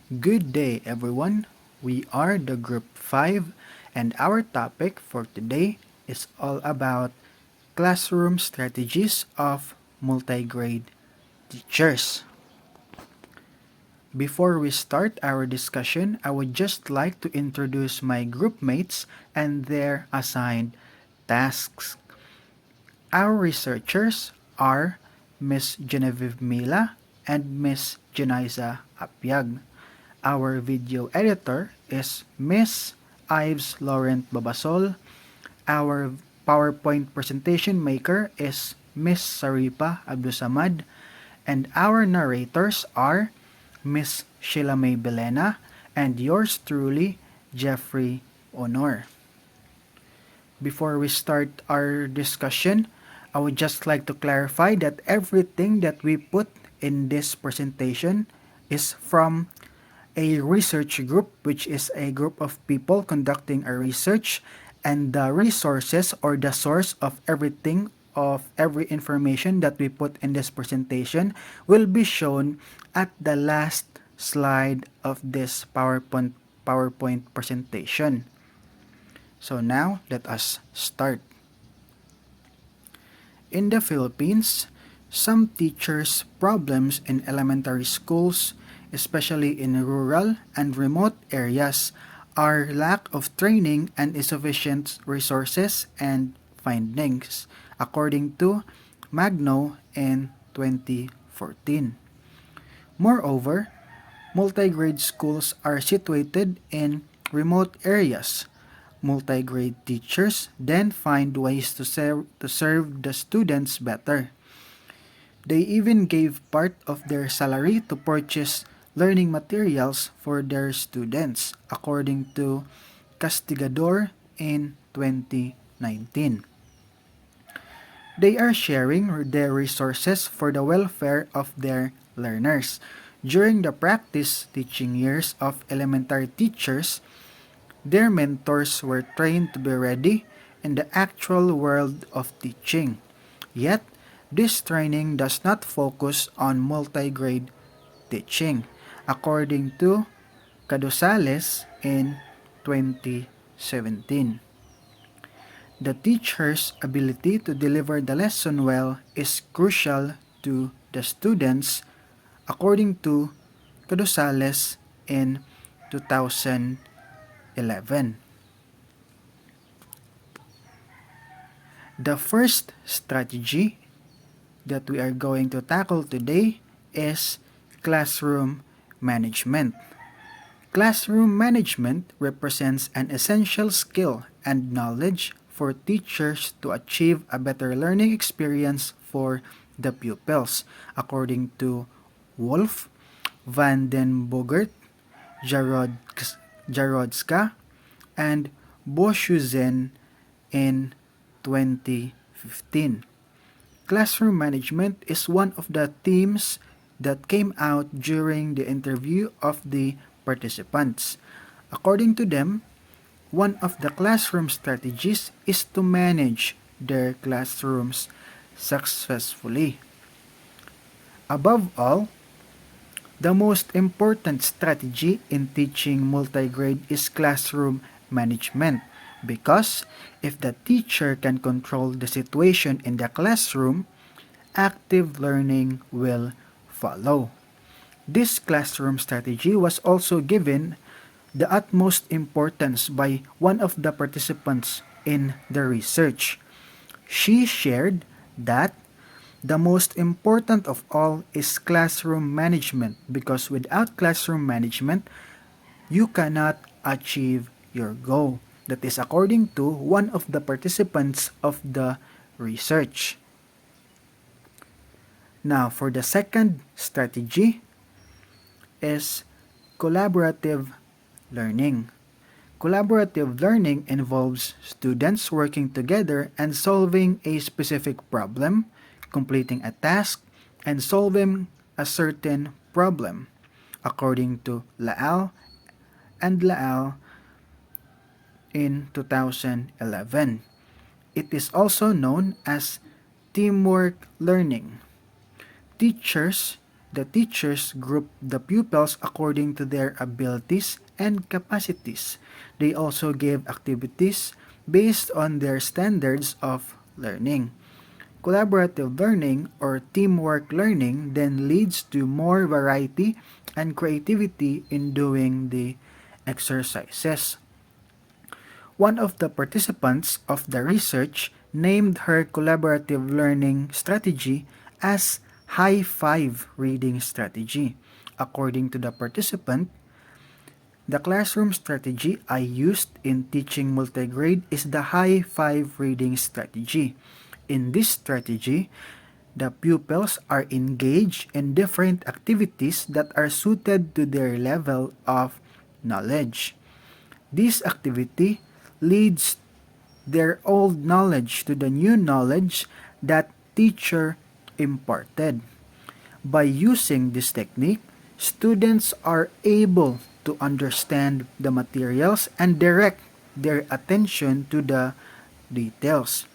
Good day, everyone. We are the Group 5, and our topic for today is all about classroom strategies of multigrade teachers. Before we start our discussion, I would just like to introduce my group mates and their assigned tasks. Our researchers are Miss Genevieve Mila and Miss Jeniza Apyag. Our video editor is Miss Ives Laurent Babasol. Our PowerPoint presentation maker is Miss Saripa Abdusamad. And our narrators are Miss Sheila May Belena and yours truly, Jeffrey Honor. Before we start our discussion, I would just like to clarify that everything that we put in this presentation is from a research group, which is a group of people conducting a research, and the resources or the source of everything of every information that we put in this presentation will be shown at the last slide of this PowerPoint presentation. So now let us start. In the Philippines, some teachers' problems in elementary schools, especially in rural and remote areas, are lack of training and insufficient resources and findings, according to Magno in 2014. Moreover, multigrade schools are situated in remote areas. Multigrade teachers then find ways to serve the students better. They even gave part of their salary to purchase learning materials for their students, according to Castigador in 2019. They are sharing their resources for the welfare of their learners. During the practice teaching years of elementary teachers, their mentors were trained to be ready in the actual world of teaching. Yet, this training does not focus on multigrade teaching, according to Cadosales in 2017. The teacher's ability to deliver the lesson well is crucial to the students, according to Cadosales in 2011. The first strategy that we are going to tackle today is classroom management. Classroom management represents an essential skill and knowledge for teachers to achieve a better learning experience for the pupils, according to Wolf, Van den Bogert, Jarodska, and Boshuzen in 2015. Classroom management is one of the themes that came out during the interview of the participants. According to them, one of the classroom strategies is to manage their classrooms successfully. Above all, the most important strategy in teaching multigrade is classroom management because if the teacher can control the situation in the classroom, active learning will follow. This classroom strategy was also given the utmost importance by one of the participants in the research. She shared that the most important of all is classroom management because without classroom management, you cannot achieve your goal. That is according to one of the participants of the research. Now, for the second strategy is collaborative learning. Collaborative learning involves students working together and solving a specific problem, completing a task, and solving a certain problem, according to Laal and Laal in 2011. It is also known as teamwork learning. Teachers The teachers group the pupils according to their abilities and capacities. They also give activities based on their standards of learning. Collaborative learning or teamwork learning then leads to more variety and creativity in doing the exercises. One of the participants of the research named her collaborative learning strategy as high five reading strategy. According to the participant, the classroom strategy I used in teaching multigrade is the high five reading strategy. In this strategy, the pupils are engaged in different activities that are suited to their level of knowledge. This activity leads their old knowledge to the new knowledge that teacher imparted. By using this technique, students are able to understand the materials and direct their attention to the details.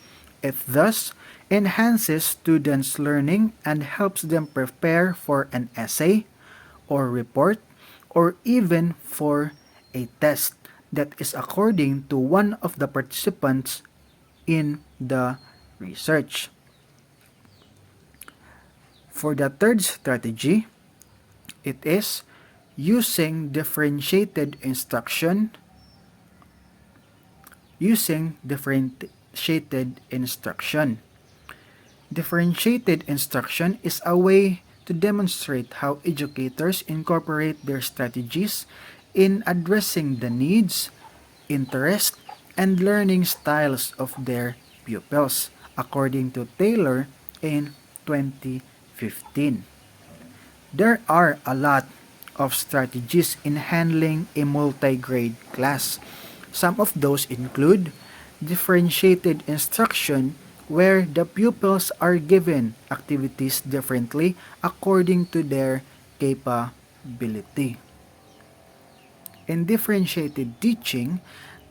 It thus enhances students' learning and helps them prepare for an essay or report or even for a test that is according to one of the participants in the research. For the third strategy, it is using differentiated instruction. Differentiated instruction is a way to demonstrate how educators incorporate their strategies in addressing the needs, interests, and learning styles of their pupils, according to Taylor in 2015. There are a lot of strategies in handling a multi-grade class. Some of those include differentiated instruction, where the pupils are given activities differently according to their capability. In differentiated teaching,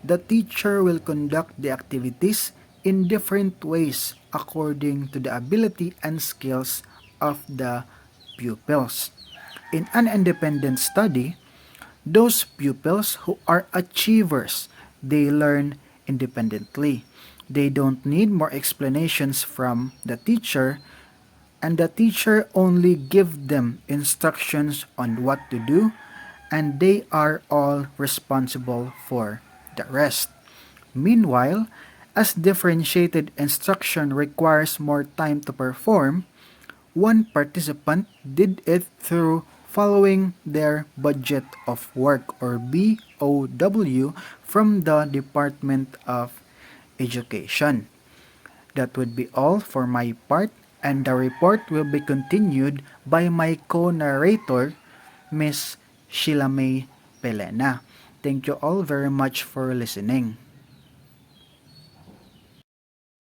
the teacher will conduct the activities in different ways according to the ability and skills of the pupils. In an independent study, those pupils who are achievers, they learn independently. They don't need more explanations from the teacher, and the teacher only give them instructions on what to do, and they are all responsible for the rest. Meanwhile, as differentiated instruction requires more time to perform, one participant did it through following their budget of work or BOW from the Department of Education. That would be all for my part, and the report will be continued by my co-narrator, Miss Sheila May Pelena. Thank you all very much for listening.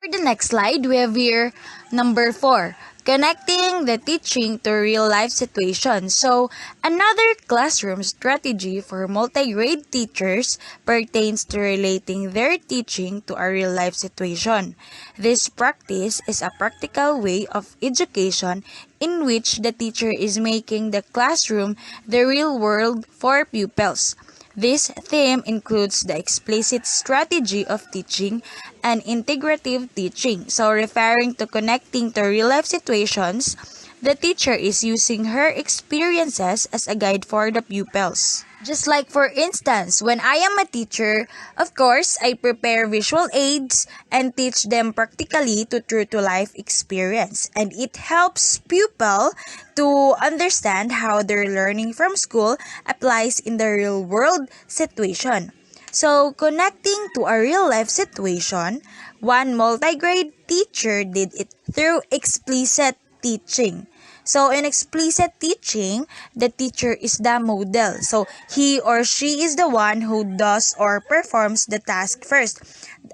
For the next slide, we have here number 4, connecting the teaching to real life situations. So, another classroom strategy for multi-grade teachers pertains to relating their teaching to a real life situation. This practice is a practical way of education in which the teacher is making the classroom the real world for pupils. This theme includes the explicit strategy of teaching and integrative teaching. So, referring to connecting to real-life situations, the teacher is using her experiences as a guide for the pupils. Just like for instance, when I am a teacher, of course, I prepare visual aids and teach them practically to true-to-life experience. And it helps pupil to understand how their learning from school applies in the real-world situation. So, connecting to a real-life situation, one multi-grade teacher did it through explicit teaching. So, in explicit teaching, the teacher is the model. So, he or she is the one who does or performs the task first,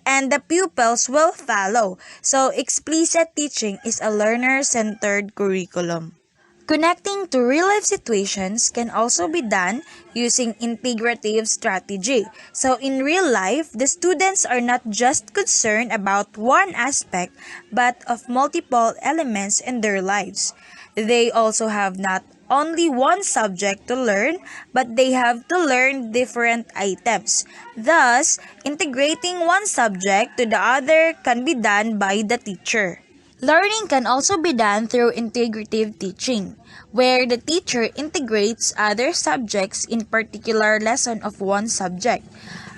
and the pupils will follow. So, explicit teaching is a learner-centered curriculum. Connecting to real-life situations can also be done using integrative strategy. So in real life, the students are not just concerned about one aspect but of multiple elements in their lives. They also have not only one subject to learn, but they have to learn different items. Thus, integrating one subject to the other can be done by the teacher. Learning can also be done through integrative teaching, where the teacher integrates other subjects in particular lesson of one subject.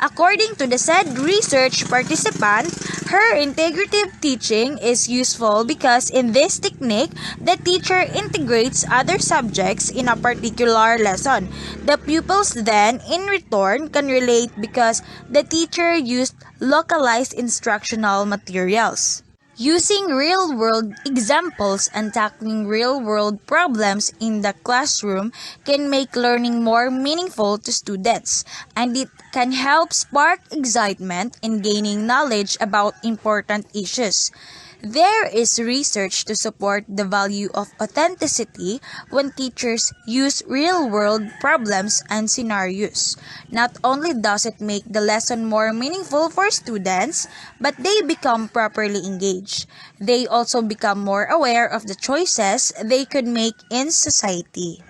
According to the said research participant, her integrative teaching is useful because in this technique, the teacher integrates other subjects in a particular lesson. The pupils then, in return, can relate because the teacher used localized instructional materials. Using real-world examples and tackling real-world problems in the classroom can make learning more meaningful to students, and it can help spark excitement in gaining knowledge about important issues. There is research to support the value of authenticity when teachers use real-world problems and scenarios. Not only does it make the lesson more meaningful for students, but they become properly engaged. They also become more aware of the choices they could make in society.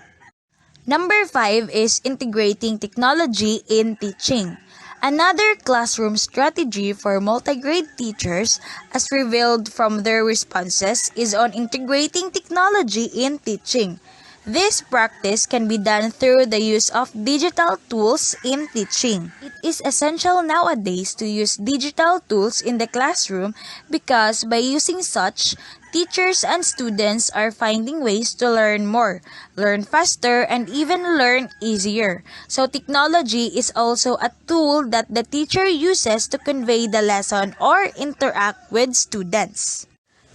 Number 5 is integrating technology in teaching. Another classroom strategy for multi-grade teachers, as revealed from their responses, is on integrating technology in teaching. This practice can be done through the use of digital tools in teaching. It is essential nowadays to use digital tools in the classroom because by using such, teachers and students are finding ways to learn more, learn faster, and even learn easier. So technology is also a tool that the teacher uses to convey the lesson or interact with students.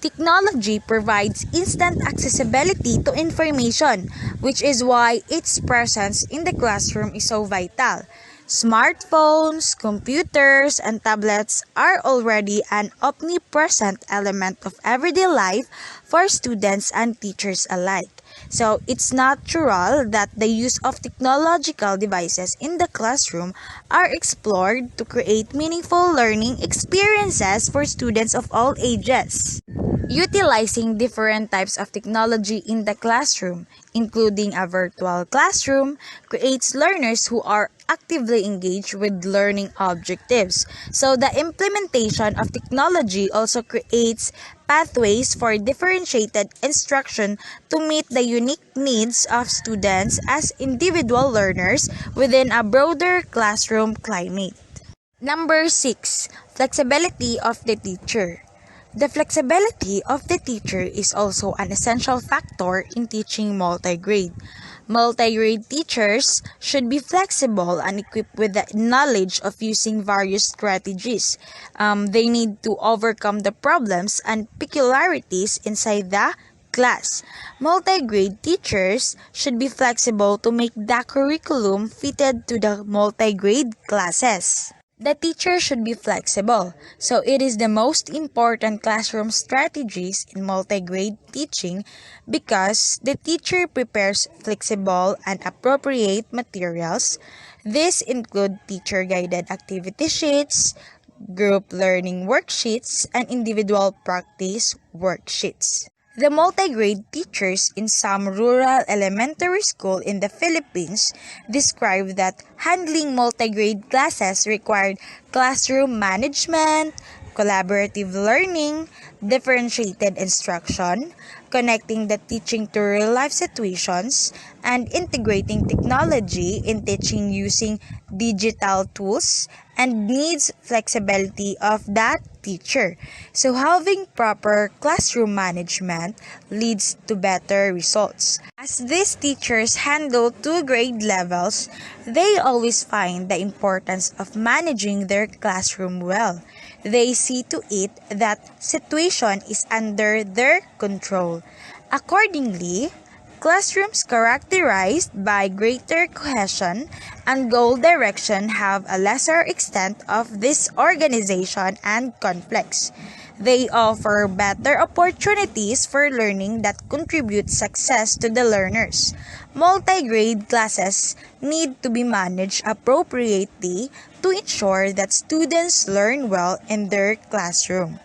Technology provides instant accessibility to information, which is why its presence in the classroom is so vital. Smartphones, computers, and tablets are already an omnipresent element of everyday life for students and teachers alike. So it's natural that the use of technological devices in the classroom are explored to create meaningful learning experiences for students of all ages. Utilizing different types of technology in the classroom, including a virtual classroom, creates learners who are actively engaged with learning objectives. So the implementation of technology also creates pathways for differentiated instruction to meet the unique needs of students as individual learners within a broader classroom climate. Number 6. Flexibility of the teacher. The flexibility of the teacher is also an essential factor in teaching multi-grade. Multi-grade teachers should be flexible and equipped with the knowledge of using various strategies. They need to overcome the problems and peculiarities inside the class. Multi-grade teachers should be flexible to make the curriculum fitted to the multi-grade classes. The teacher should be flexible, so it is the most important classroom strategies in multi-grade teaching because the teacher prepares flexible and appropriate materials. These include teacher-guided activity sheets, group learning worksheets, and individual practice worksheets. The multi-grade teachers in some rural elementary school in the Philippines describe that handling multi-grade classes required classroom management, collaborative learning, differentiated instruction, connecting the teaching to real-life situations, and integrating technology in teaching using digital tools and needs flexibility of that teacher. So having proper classroom management leads to better results. As these teachers handle 2 grade levels, they always find the importance of managing their classroom well. They see to it that situation is under their control. Accordingly, classrooms characterized by greater cohesion and goal direction have a lesser extent of disorganization and conflicts. They offer better opportunities for learning that contribute success to the learners. Multi-grade classes need to be managed appropriately to ensure that students learn well in their classroom.